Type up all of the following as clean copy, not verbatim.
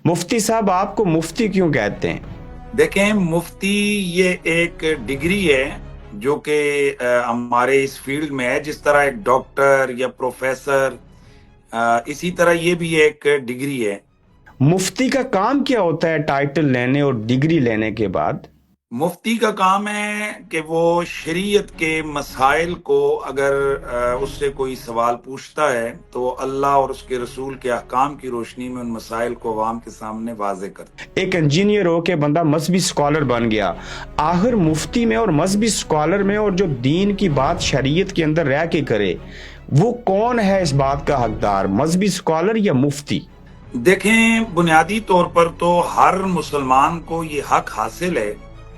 مفتی صاحب آپ کو مفتی کیوں کہتے ہیں؟ دیکھیں، مفتی یہ ایک ڈگری ہے جو کہ ہمارے اس فیلڈ میں ہے، جس طرح ایک ڈاکٹر یا پروفیسر، اسی طرح یہ بھی ایک ڈگری ہے۔ مفتی کا کام کیا ہوتا ہے ٹائٹل لینے اور ڈگری لینے کے بعد؟ مفتی کا کام ہے کہ وہ شریعت کے مسائل کو اگر اس سے کوئی سوال پوچھتا ہے تو وہ اللہ اور اس کے رسول کے احکام کی روشنی میں ان مسائل کو عوام کے سامنے واضح کرتا ہے۔ ایک انجینئر ہو کے بندہ مذہبی سکالر بن گیا، آخر مفتی میں اور مذہبی سکالر میں اور جو دین کی بات شریعت کے اندر رہ کے کرے، وہ کون ہے اس بات کا حقدار، مذہبی سکالر یا مفتی؟ دیکھیں، بنیادی طور پر تو ہر مسلمان کو یہ حق حاصل ہے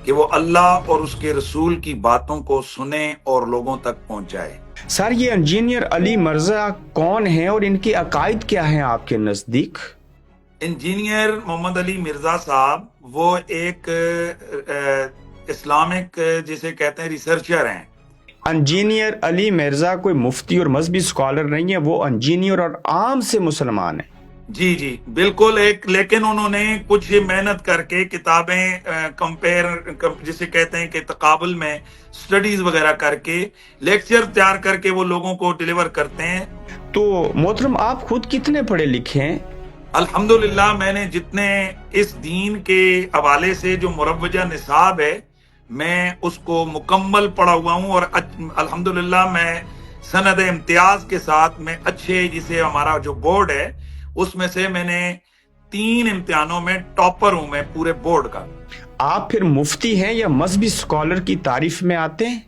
کہ وہ اللہ اور اس کے رسول کی باتوں کو سنے اور لوگوں تک پہنچائے۔ سر، یہ انجینئر علی مرزا کون ہیں اور ان کے عقائد کیا ہیں آپ کے نزدیک؟ انجینئر محمد علی مرزا صاحب وہ ایک اسلامک جسے کہتے ہیں ریسرچر ہیں۔ انجینئر علی مرزا کوئی مفتی اور مذہبی سکالر نہیں ہے، وہ انجینئر اور عام سے مسلمان ہیں۔ جی جی بالکل، لیکن انہوں نے کچھ محنت کر کے کتابیں کمپیر جسے کہتے ہیں کہ تقابل میں سٹڈیز وغیرہ کر کے لیکچر تیار کر کے وہ لوگوں کو ڈیلیور کرتے ہیں۔ تو محترم، آپ خود کتنے پڑھے لکھے ہیں؟ الحمدللہ میں نے جتنے اس دین کے حوالے سے جو مروجہ نصاب ہے میں اس کو مکمل پڑھا ہوا ہوں، اور الحمدللہ میں سند امتیاز کے ساتھ میں اچھے، جسے ہمارا جو بورڈ ہے اس میں سے میں نے 3 امتحانوں میں ٹاپر ہوں میں پورے بورڈ کا۔ آپ پھر مفتی ہیں یا مذہبی سکالر کی تعریف میں آتے ہیں؟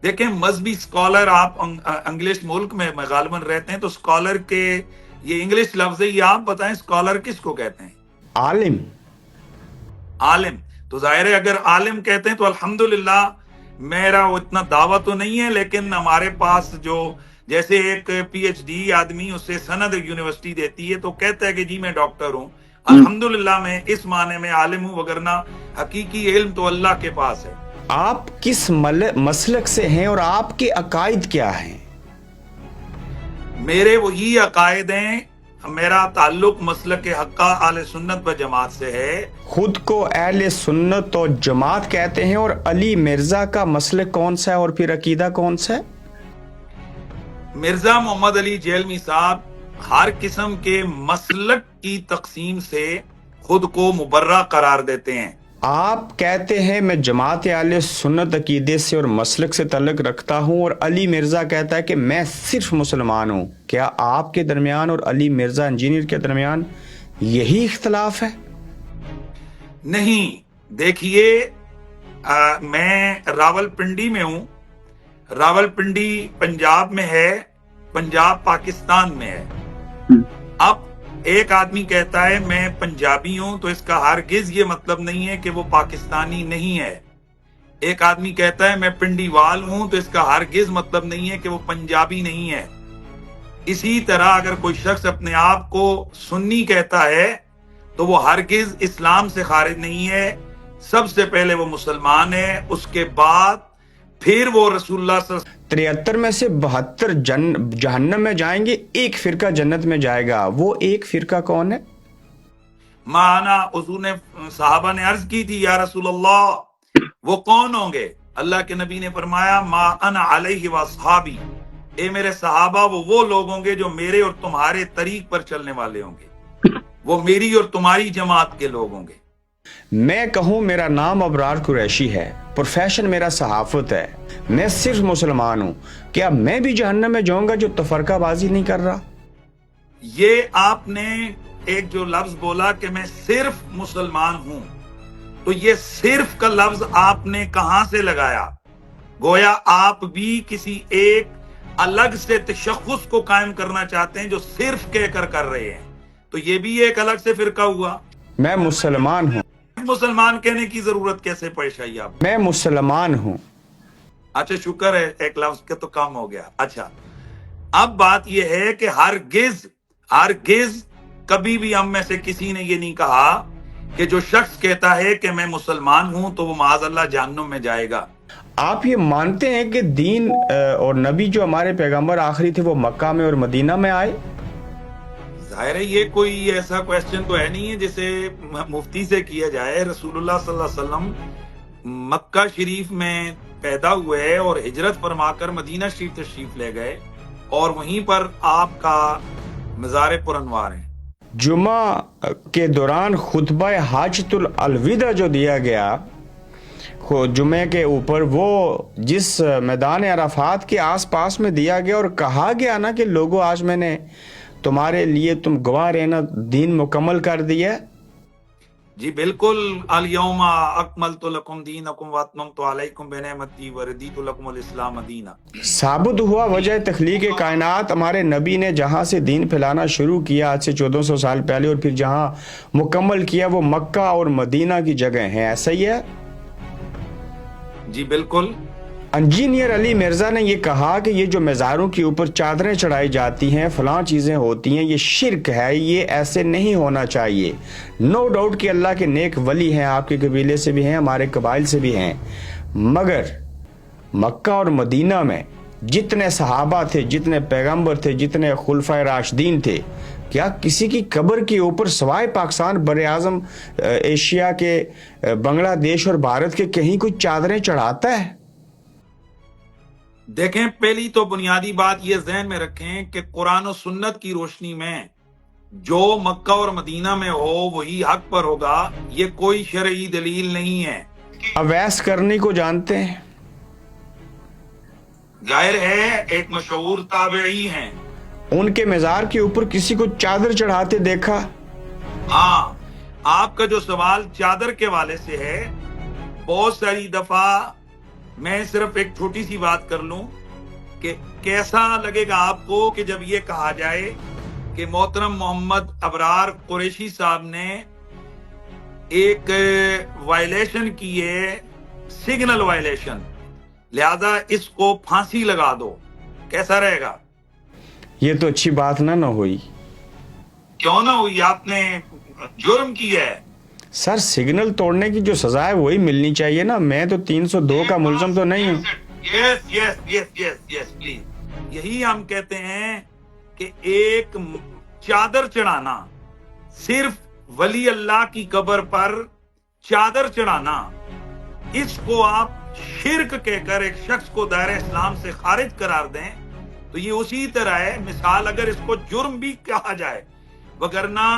دیکھیں، مذہبی سکالر، آپ انگلش ملک میں غالباً رہتے ہیں تو سکالر کے یہ انگلش لفظ ہے، یہ آپ بتائیں سکالر کس کو کہتے ہیں؟ عالم۔ عالم تو ظاہر ہے اگر عالم کہتے ہیں تو الحمدللہ میرا وہ اتنا دعویٰ تو نہیں ہے، لیکن ہمارے پاس جو جیسے ایک پی ایچ ڈی آدمی اسے سند یونیورسٹی دیتی ہے تو کہتا ہے کہ جی میں ڈاکٹر ہوں، الحمدللہ میں اس معنی میں عالم ہوں، وگرنہ حقیقی علم تو اللہ کے پاس ہے۔ آپ کس مسلک سے ہیں اور آپ کے عقائد کیا ہیں؟ میرے وہی عقائد ہیں، میرا تعلق مسلک حقہ اہل سنت و جماعت سے ہے۔ خود کو اہل سنت و جماعت کہتے ہیں، اور علی مرزا کا مسلک کون سا ہے اور پھر عقیدہ کون سا ہے؟ مرزا محمد علی جیلمی صاحب ہر قسم کے مسلک کی تقسیم سے خود کو مبرہ قرار دیتے ہیں۔ آپ کہتے ہیں میں جماعت اہل سنت عقیدے سے اور مسلک سے تعلق رکھتا ہوں، اور علی مرزا کہتا ہے کہ میں صرف مسلمان ہوں۔ کیا آپ کے درمیان اور علی مرزا انجینئر کے درمیان یہی اختلاف ہے؟ نہیں، دیکھیے، میں راول پنڈی میں ہوں، راول پنڈی پنجاب میں ہے، پنجاب پاکستان میں ہے۔ اب ایک آدمی کہتا ہے میں پنجابی ہوں تو اس کا ہرگز یہ مطلب نہیں ہے کہ وہ پاکستانی نہیں ہے۔ ایک آدمی کہتا ہے میں پنڈی وال ہوں تو اس کا ہرگز مطلب نہیں ہے کہ وہ پنجابی نہیں ہے۔ اسی طرح اگر کوئی شخص اپنے آپ کو سنی کہتا ہے تو وہ ہرگز اسلام سے خارج نہیں ہے، سب سے پہلے وہ مسلمان ہے، اس کے بعد پھر وہ رسول اللہ صلی اللہ علیہ وسلم 73 میں سے 72 جہنم میں جائیں گے، ایک فرقہ جنت میں جائے گا، وہ ایک فرقہ کون ہے؟ مانا حضور نے صحابہ نے عرض کی تھی یا رسول اللہ وہ کون ہوں گے؟ اللہ کے نبی نے فرمایا ما انا علیہ واصحابی، اے میرے صحابہ وہ لوگ ہوں گے جو میرے اور تمہارے طریق پر چلنے والے ہوں گے، وہ میری اور تمہاری جماعت کے لوگ ہوں گے۔ میں کہوں میرا نام ابرار قریشی ہے، پروفیشن میرا صحافت ہے، میں صرف مسلمان ہوں، کیا میں بھی جہنم میں جاؤں گا جو تفرقہ بازی نہیں کر رہا؟ یہ آپ نے ایک جو لفظ بولا کہ میں صرف مسلمان ہوں، تو یہ صرف کا لفظ آپ نے کہاں سے لگایا؟ گویا آپ بھی کسی ایک الگ سے تشخص کو قائم کرنا چاہتے ہیں جو صرف کہہ کر رہے ہیں، تو یہ بھی ایک الگ سے فرقہ ہوا۔ میں مسلمان ہوں۔ مسلمان کہنے کی ضرورت کیسے پیش آئی آپ؟ میں مسلمان ہوں۔ اچھا، شکر ہے ایک لفظ کے تو کم ہو گیا۔ اچھا، اب بات یہ ہے کہ ہرگز کبھی بھی ہم میں سے کسی نے یہ نہیں کہا کہ جو شخص کہتا ہے کہ میں مسلمان ہوں تو وہ معاذ اللہ جہنم میں جائے گا۔ آپ یہ مانتے ہیں کہ دین اور نبی جو ہمارے پیغمبر آخری تھے وہ مکہ میں اور مدینہ میں آئے؟ ظاہر ہے یہ کوئی ایسا کویسچن تو ہے نہیں ہے جسے مفتی سے کیا جائے. رسول اللہ صلی اللہ علیہ وسلم مکہ شریف میں پیدا ہوئے اور ہجرت فرما کر مدینہ شریف تشریف لے گئے اور وہیں پر آپ کا مزار پرانوار ہے. جمعہ کے دوران خطبہ حاجۃ الوداع جو دیا گیا جمعے کے اوپر، وہ جس میدان عرفات کے آس پاس میں دیا گیا اور کہا گیا نا کہ لوگوں آج میں نے تمہارے لیے تم گواہ رہنا دین مکمل کر دیا. جی بالکل. الیوم اکملت لکم دینکم واتممت علیکم بنعمتی وردیت لکم الاسلام دینا. ثابت ہوا وجہ تخلیق کائنات ہمارے نبی نے جہاں سے دین پھیلانا شروع کیا آج سے 1400 سال پہلے، اور پھر جہاں مکمل کیا وہ مکہ اور مدینہ کی جگہ ہیں. ایسا ہی ہے؟ جی بالکل. انجینئر علی مرزا نے یہ کہا کہ یہ جو مزاروں کے اوپر چادریں چڑھائی جاتی ہیں، فلاں چیزیں ہوتی ہیں، یہ شرک ہے، یہ ایسے نہیں ہونا چاہیے. نو ڈاؤٹ کہ اللہ کے نیک ولی ہیں، آپ کے قبیلے سے بھی ہیں، ہمارے قبائل سے بھی ہیں، مگر مکہ اور مدینہ میں جتنے صحابہ تھے، جتنے پیغمبر تھے، جتنے خلفائے راشدین تھے، کیا کسی کی قبر کے اوپر سوائے پاکستان بر اعظم ایشیا کے بنگلہ دیش اور بھارت کے کہیں کوئی چادریں چڑھاتا ہے؟ دیکھیں، پہلی تو بنیادی بات یہ ذہن میں رکھیں کہ قرآن و سنت کی روشنی میں جو مکہ اور مدینہ میں ہو وہی حق پر ہوگا. یہ کوئی شرعی دلیل نہیں ہے. اویس کرنی کو جانتے ہیں؟ ظاہر ہے ایک مشہور تابعی ہیں. ان کے مزار کے اوپر کسی کو چادر چڑھاتے دیکھا؟ ہاں، آپ کا جو سوال چادر کے والے سے ہے، بہت ساری دفعہ میں صرف ایک چھوٹی سی بات کر لوں کہ کیسا لگے گا آپ کو کہ جب یہ کہا جائے کہ محترم محمد ابرار قریشی صاحب نے ایک وائلیشن کی ہے، سگنل وائلیشن، لہذا اس کو پھانسی لگا دو. کیسا رہے گا؟ یہ تو اچھی بات نہ ہوئی. کیوں نہ ہوئی؟ آپ نے جرم کیا ہے. سر، سگنل توڑنے کی جو سزا ہے وہی ملنی چاہیے نا. میں تو 302 کا ملزم تو نہیں ہوں. یس پلیز. یہی ہم کہتے ہیں کہ ایک چادر چڑھانا، صرف ولی اللہ کی قبر پر چادر چڑھانا، اس کو آپ شرک کہہ کر ایک شخص کو دائرہ اسلام سے خارج قرار دیں تو یہ اسی طرح ہے مثال اگر اس کو جرم بھی کہا جائے، وگرنہ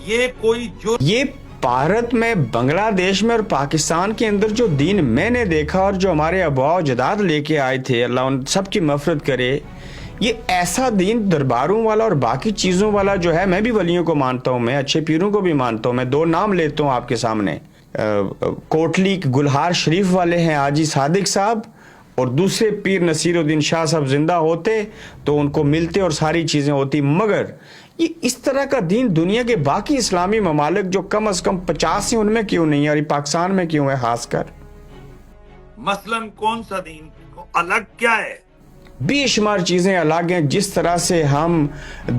یہ کوئی جرم. یہ بھارت میں، بنگلہ دیش میں اور پاکستان کے اندر جو دین میں نے دیکھا اور جو ہمارے آباء و اجداد لے کے آئے تھے، اللہ ان سب کی مغفرت کرے، یہ ایسا دین درباروں والا اور باقی چیزوں والا جو ہے. میں بھی ولیوں کو مانتا ہوں، میں اچھے پیروں کو بھی مانتا ہوں. میں 2 نام لیتا ہوں آپ کے سامنے. کوٹلی گلہار شریف والے ہیں حاجی صادق صاحب، اور دوسرے پیر نصیر الدین شاہ صاحب زندہ ہوتے تو ان کو ملتے اور ساری چیزیں ہوتی. مگر یہ اس طرح کا دین دنیا کے باقی اسلامی ممالک جو کم از کم 50 ہیں ان میں کیوں نہیں ہے، اور پاکستان میں کیوں ہے خاص کر؟ مثلاً کون سا دین الگ کیا ہے؟ بے شمار چیزیں الگ ہیں. جس طرح سے ہم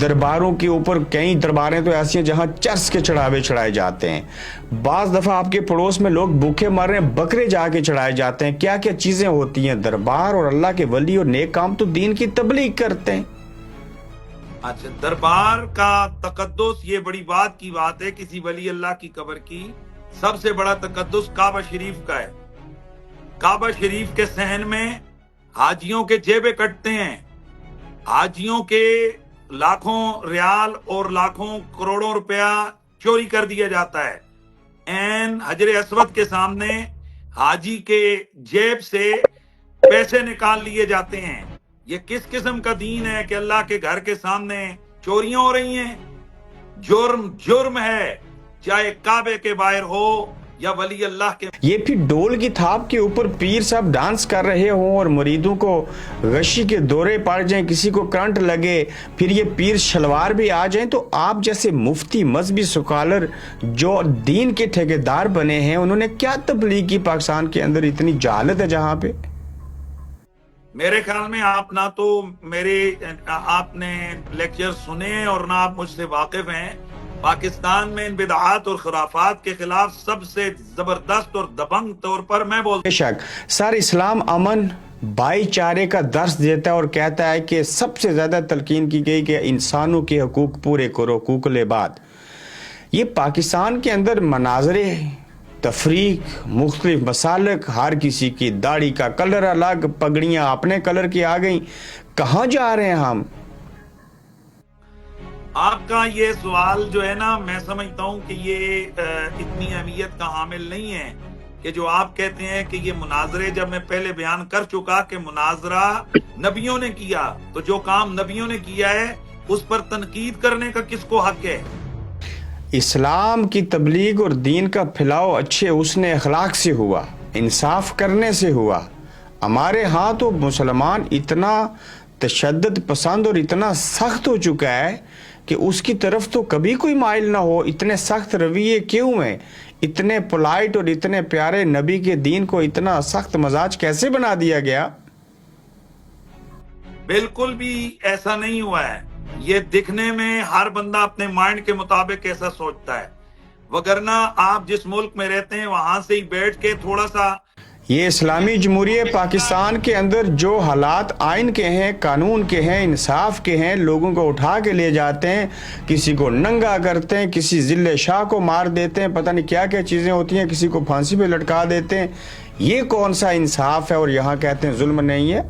درباروں کے اوپر، کئی درباریں تو ایسی ہیں جہاں چرس کے چڑھاوے چڑھائے جاتے ہیں. بعض دفعہ آپ کے پڑوس میں لوگ بھوکے مر رہے ہیں، بکرے جا کے چڑھائے جاتے ہیں. کیا کیا چیزیں ہوتی ہیں. دربار اور اللہ کے ولی اور نیک کام تو دین کی تبلیغ کرتے ہیں. اچھا، دربار کا تقدس یہ بڑی بات کی بات ہے. کسی ولی اللہ کی قبر کی سب سے بڑا تقدس کعبہ شریف کا ہے. کعبہ شریف کے صحن میں حاجیوں کے جیبیں کٹتے ہیں، حاجیوں کے لاکھوں ریال اور لاکھوں کروڑوں روپیہ چوری کر دیا جاتا ہے. این حجر اسود کے سامنے حاجی کے جیب سے پیسے نکال لیے جاتے ہیں. یہ کس قسم کا دین ہے کہ اللہ کے گھر کے سامنے چوریاں ہو رہی ہیں؟ جرم ہے، چاہے کعبے کے باہر ہو یا ولی اللہ کے. یہ پھر ڈول کی تھاپ کے اوپر پیر صاحب ڈانس کر رہے ہوں اور مریدوں کو غشی کے دورے پڑ جائیں، کسی کو کرنٹ لگے، پھر یہ پیر شلوار بھی آ جائیں، تو آپ جیسے مفتی، مذہبی سکالر جو دین کے ٹھیکیدار بنے ہیں، انہوں نے کیا تبلیغ کی پاکستان کے اندر؟ اتنی جہالت ہے جہاں پہ. میرے خیال میں آپ نہ تو آپ نے لیکچر سنے اور نہ آپ مجھ سے واقف ہیں. پاکستان میں ان بدعات اور خرافات کے خلاف سب سے زبردست اور دبنگ طور پر میں بولتا ہوں. بے شک سر، اسلام امن بھائی چارے کا درس دیتا ہے اور کہتا ہے کہ سب سے زیادہ تلقین کی گئی کہ انسانوں کے حقوق پورے کرو، حقوق العباد۔ یہ پاکستان کے اندر مناظرے، تفریق، مختلف مسالک، ہر کسی کی داڑھی کا کلر الگ، پگڑیاں اپنے کلر کی آ گئیں، کہاں جا رہے ہیں ہم؟ آپ کا یہ سوال جو ہے نا، میں سمجھتا ہوں کہ یہ اتنی اہمیت کا حامل نہیں ہے کہ جو آپ کہتے ہیں کہ یہ مناظرے، جب میں پہلے بیان کر چکا کہ مناظرہ نبیوں نے کیا، تو جو کام نبیوں نے کیا ہے اس پر تنقید کرنے کا کس کو حق ہے؟ اسلام کی تبلیغ اور دین کا پھیلاؤ اچھے حسن اخلاق سے ہوا، انصاف کرنے سے ہوا۔ ہمارے ہاں تو مسلمان اتنا تشدد پسند اور اتنا سخت ہو چکا ہے کہ اس کی طرف تو کبھی کوئی مائل نہ ہو۔ اتنے سخت رویے کیوں ہیں؟ اتنے پولائٹ اور اتنے پیارے نبی کے دین کو اتنا سخت مزاج کیسے بنا دیا گیا؟ بالکل بھی ایسا نہیں ہوا ہے۔ یہ دکھنے میں ہر بندہ اپنے مائنڈ کے مطابق ایسا سوچتا ہے، وگرنہ آپ جس ملک میں رہتے ہیں وہاں سے ہی بیٹھ کے تھوڑا سا یہ اسلامی جمہوریہ پاکستان کے اندر جو حالات آئین کے ہیں، قانون کے ہیں، انصاف کے ہیں، لوگوں کو اٹھا کے لے جاتے ہیں، کسی کو ننگا کرتے ہیں، کسی ذل شاہ کو مار دیتے ہیں، پتہ نہیں کیا کیا چیزیں ہوتی ہیں، کسی کو پھانسی پہ لٹکا دیتے ہیں، یہ کون سا انصاف ہے؟ اور یہاں کہتے ہیں ظلم نہیں ہے۔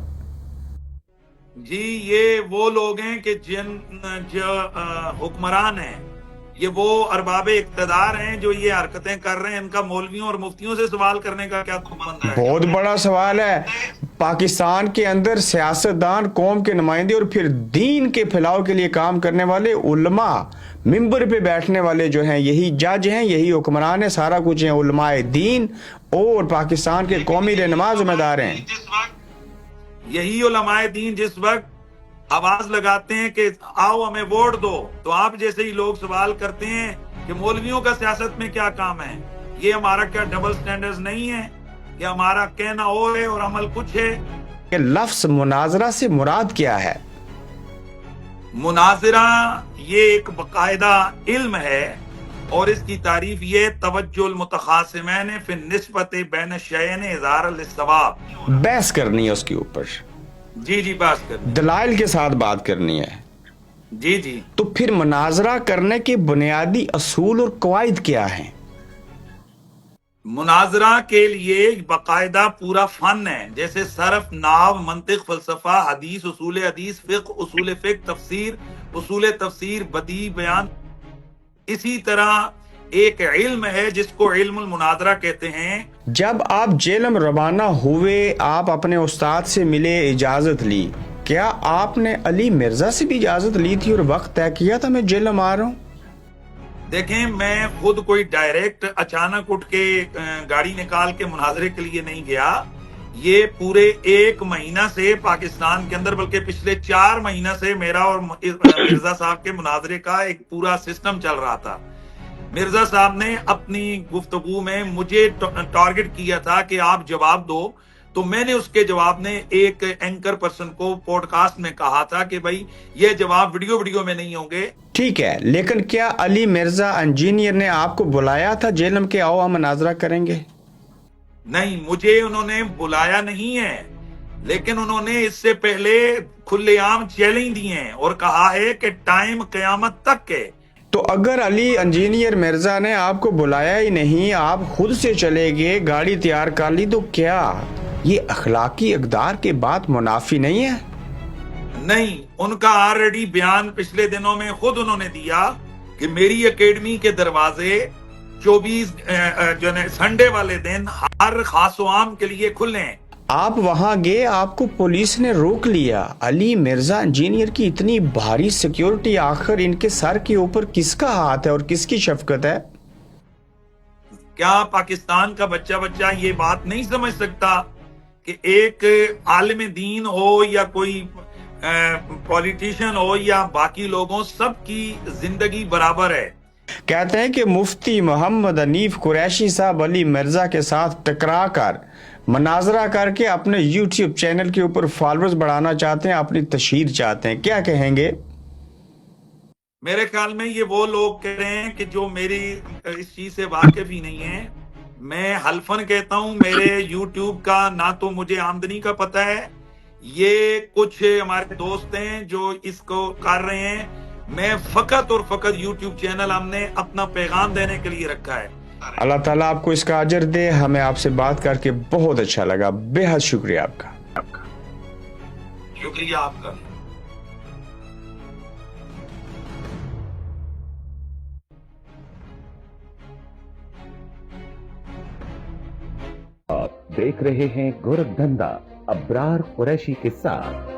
جی یہ وہ لوگ ہیں کہ جو حکمران ہیں، یہ وہ ارباب اقتدار ہیں جو یہ حرکتیں کر رہے ہیں۔ ان کا مولویوں اور مفتیوں سے سوال کرنے کا کیا تمنا ہے؟ بہت بڑا سوال ہے۔ پاکستان کے اندر سیاستدان، قوم کے نمائندے اور پھر دین کے پھیلاؤ کے لیے کام کرنے والے علماء، ممبر پہ بیٹھنے والے جو ہیں، یہی جج ہیں، یہی حکمران ہیں، سارا کچھ ہیں، علماء دین اور پاکستان کے قومی رہنما ذمہ دار ہیں۔ یہی علماء دین جس وقت آواز لگاتے ہیں کہ آؤ ہمیں ووٹ دو، تو آپ جیسے ہی لوگ سوال کرتے ہیں کہ مولویوں کا سیاست میں کیا کام ہے؟ یہ ہمارا کیا ڈبل سٹینڈرز نہیں ہے کہ ہمارا کہنا اور ہے اور عمل کچھ ہے؟ کہ لفظ مناظرہ سے مراد کیا ہے؟ مناظرہ یہ ایک باقاعدہ علم ہے اور اس کی تعریف یہ توجہ المتخاصمین فی النسبت بین الشیئین اظہارا للصواب، بحث کرنی ہے اس کے اوپر، جی بات کرنی، دلائل کے ساتھ بات کرنی ہے۔ جی تو پھر مناظرہ کرنے کے بنیادی اصول اور قواعد کیا ہیں؟ مناظرہ کے لیے باقاعدہ پورا فن ہے، جیسے صرف، نحو، منطق، فلسفہ، حدیث، اصول حدیث، فقہ، اصول فقہ، تفسیر، اصول تفسیر، بدیع، بیان۔ اسی طرح ایک علم ہے جس کو علم المناظرہ کہتے ہیں۔ جب آپ جیلم روانہ ہوئے، آپ اپنے استاد سے ملے، اجازت لی، کیا آپ نے علی مرزا سے بھی اجازت لی تھی اور وقت طے کیا تھا میں جیلم آ رہا ہوں؟ دیکھیں میں خود کوئی ڈائریکٹ اچانک اٹھ کے گاڑی نکال کے مناظرے کے لیے نہیں گیا۔ یہ پورے 1 مہینہ سے پاکستان کے اندر، بلکہ پچھلے 4 مہینہ سے میرا اور مرزا صاحب کے مناظرے کا ایک پورا سسٹم چل رہا تھا۔ مرزا صاحب نے اپنی گفتگو میں مجھے ٹارگٹ کیا تھا کہ آپ جواب دو، تو میں نے اس کے جواب نے ایک اینکر پرسن کو پوڈ کاسٹ میں کہا تھا کہ بھائی یہ جواب ویڈیو میں نہیں ہوں گے۔ ٹھیک ہے، لیکن کیا علی مرزا انجینئر نے آپ کو بلایا تھا جیلم کے آؤ ہم مناظرہ کریں گے؟ نہیں، مجھے انہوں نے بلایا نہیں ہے، لیکن انہوں نے اس سے پہلے کھلے عام چیلنج دیے ہیں اور کہا ہے کہ ٹائم قیامت تک ہے۔ تو اگر علی انجینئر مرزا نے آپ کو بلایا ہی نہیں، آپ خود سے چلے گئے، گاڑی تیار کر لی، تو کیا یہ اخلاقی اقدار کے بعد منافی نہیں ہے؟ نہیں، ان کا آلریڈی بیان پچھلے دنوں میں خود انہوں نے دیا کہ میری اکیڈمی کے دروازے 24 سنڈے والے دن ہر خاص و عام کے لیے کھلے ہیں۔ آپ وہاں گئے، آپ کو پولیس نے روک لیا، علی مرزا انجینئر کی اتنی بھاری سیکیورٹی، آخر ان کے سر کے اوپر کس کا ہاتھ ہے اور کس کی شفقت ہے؟ کیا پاکستان کا بچہ یہ بات نہیں سمجھ سکتا کہ ایک عالم دین ہو یا کوئی پولیٹیشین ہو یا باقی لوگوں، سب کی زندگی برابر ہے؟ کہتے ہیں کہ مفتی محمد حنیف قریشی صاحب علی مرزا کے ساتھ ٹکرا کر مناظرہ کر کے اپنے یوٹیوب چینل کے اوپر فالورز بڑھانا چاہتے ہیں، اپنی تشہیر چاہتے ہیں، کیا کہیں گے؟ میرے خیال میں یہ وہ لوگ کہہ رہے ہیں کہ جو میری اس چیز سے واقف ہی نہیں ہیں میں حلفن کہتا ہوں میرے یوٹیوب کا نہ تو مجھے آمدنی کا پتہ ہے، یہ کچھ ہمارے دوست ہیں جو اس کو کر رہے ہیں، میں فقط اور فقط یوٹیوب چینل ہم نے اپنا پیغام دینے کے لیے رکھا ہے۔ اللہ تعالیٰ آپ کو اس کا اجر دے. ہمیں آپ سے بات کر کے بہت اچھا لگا. بے حد شکریہ آپ کا. شکریہ آپ کا. آپ دیکھ رہے ہیں گورکھ دھندا ابرار قریشی کے ساتھ.